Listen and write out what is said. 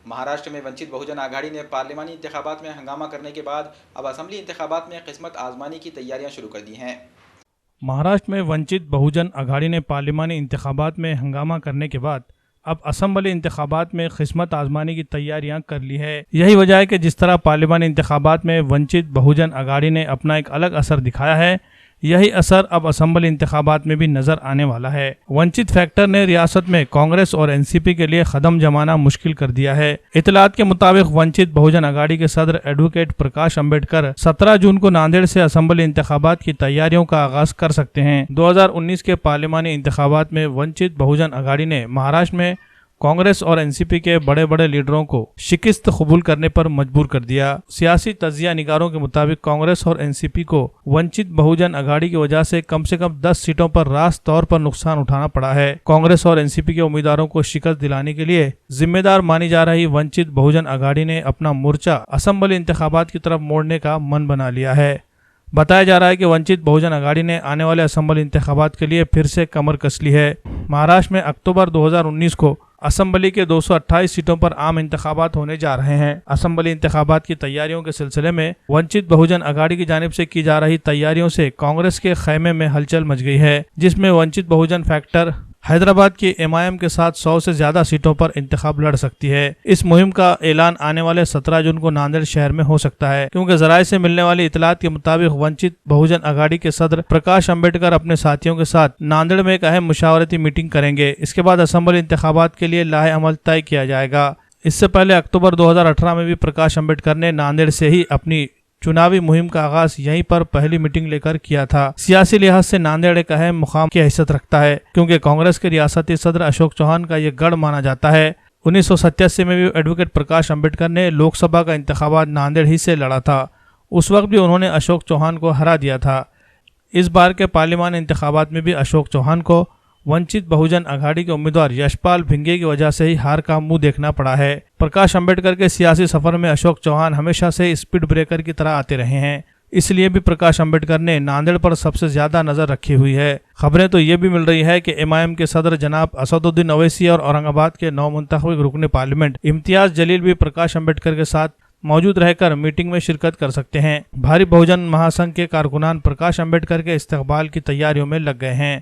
महाराष्ट्र में वंचित बहुजन आघाड़ी ने पार्लिमानी इंतखाबात में हंगामा करने के बाद अब असेंबली इंतखाबात में किस्मत आजमानी की तैयारियां शुरू कर दी हैं। महाराष्ट्र में वंचित बहुजन आघाड़ी ने पार्लिमानी इंतखाबात में हंगामा करने के बाद अब असेंबली इंतखाबात में किस्मत आजमाने की तैयारियां कर ली है। यही वजह है कि जिस तरह पार्लिमानी इंतखाबात में वंचित बहुजन आघाड़ी ने अपना एक अलग असर दिखाया है, यही असर अब असेंबली इंतखाबात में भी नजर आने वाला है। वंचित फैक्टर ने रियासत में कांग्रेस और एनसीपी के लिए कदम जमाना मुश्किल कर दिया है। इतलात के मुताबिक वंचित बहुजन आघाड़ी के सदर एडवोकेट प्रकाश अंबेडकर 17 जून को नांदेड़ से असेंबली इंतखाबात की तैयारियों का आगाज कर सकते हैं। 2019 के पार्लिमानी इंतखाबात में वंचित बहुजन आघाड़ी ने महाराष्ट्र में कांग्रेस और एनसीपी के बड़े बड़े लीडरों को शिकस्त कबूल करने पर मजबूर कर दिया। सियासी तजिया निगारों के मुताबिक कांग्रेस और एनसीपी को वंचित बहुजन आघाड़ी की वजह से कम 10 सीटों पर रास्त तौर पर नुकसान उठाना पड़ा है। कांग्रेस और एनसीपी के उम्मीदवारों को शिकस्त दिलाने के लिए जिम्मेदार मानी जा रही वंचित बहुजन आघाड़ी ने अपना मोर्चा असेंबली इंतखाबात की तरफ मोड़ने का मन बना लिया है। बताया जा रहा है कि वंचित बहुजन आघाड़ी ने आने वाले असेंबली इंतखाबात के लिए फिर से कमर कस ली है। महाराष्ट्र में अक्टूबर 2019 को असेंबली के 228 सीटों पर आम इंतखाबात होने जा रहे हैं। असेंबली इंतखाबात की तैयारियों के सिलसिले में वंचित बहुजन आघाड़ी की जानिब से की जा रही तैयारियों से कांग्रेस के खैमे में हलचल मच गई है, जिसमें वंचित बहुजन फैक्टर हैदराबाद की एमआईएम के साथ 100 से ज्यादा सीटों पर इंतखाब लड़ सकती है। इस मुहिम का ऐलान आने वाले 17 जून को नांदेड़ शहर में हो सकता है, क्योंकि जराये से मिलने वाली इतलात के मुताबिक वंचित बहुजन आघाड़ी के सदर प्रकाश अंबेडकर अपने साथियों के साथ नांदेड़ में एक अहम मुशावरती मीटिंग करेंगे। इसके बाद असेंबली इंतखाबात के लिए लाहे अमल तय किया जाएगा। इससे पहले अक्टूबर 2018 में भी प्रकाश अंबेडकर ने नांदेड़ से ही अपनी चुनावी मुहिम का आगाज यहीं पर पहली मीटिंग लेकर किया था। सियासी लिहाज से नांदेड़ एक अहम मुकाम की हैसियत रखता है, क्योंकि कांग्रेस के रियासती सदर अशोक चौहान का यह गढ़ माना जाता है। 1987 में भी एडवोकेट प्रकाश अंबेडकर ने लोकसभा का इंतखाबात नांदेड़ ही से लड़ा था। उस वक्त भी उन्होंने अशोक चौहान को हरा दिया था। इस बार के पार्लिमानी इंतखाबात में भी अशोक चौहान को वंचित बहुजन आघाड़ी के उम्मीदवार यशपाल भिंगे की वजह से ही हार का मुंह देखना पड़ा है। प्रकाश अंबेडकर के सियासी सफर में अशोक चौहान हमेशा से स्पीड ब्रेकर की तरह आते रहे हैं, इसलिए भी प्रकाश अंबेडकर ने नांदेड़ पर सबसे ज्यादा नजर रखी हुई है। खबरें तो ये भी मिल रही है कि एमआईएम के सदर जनाब असदुद्दीन ओवैसी और औरंगाबाद के नवमुंतखब रुकन पार्लियामेंट इम्तियाज जलील भी प्रकाश अंबेडकर के साथ मौजूद रहकर मीटिंग में शिरकत कर सकते हैं। भारी बहुजन महासंघ के कारकुनान प्रकाश अंबेडकर के इस्तकबाल की तैयारियों में लग गए हैं।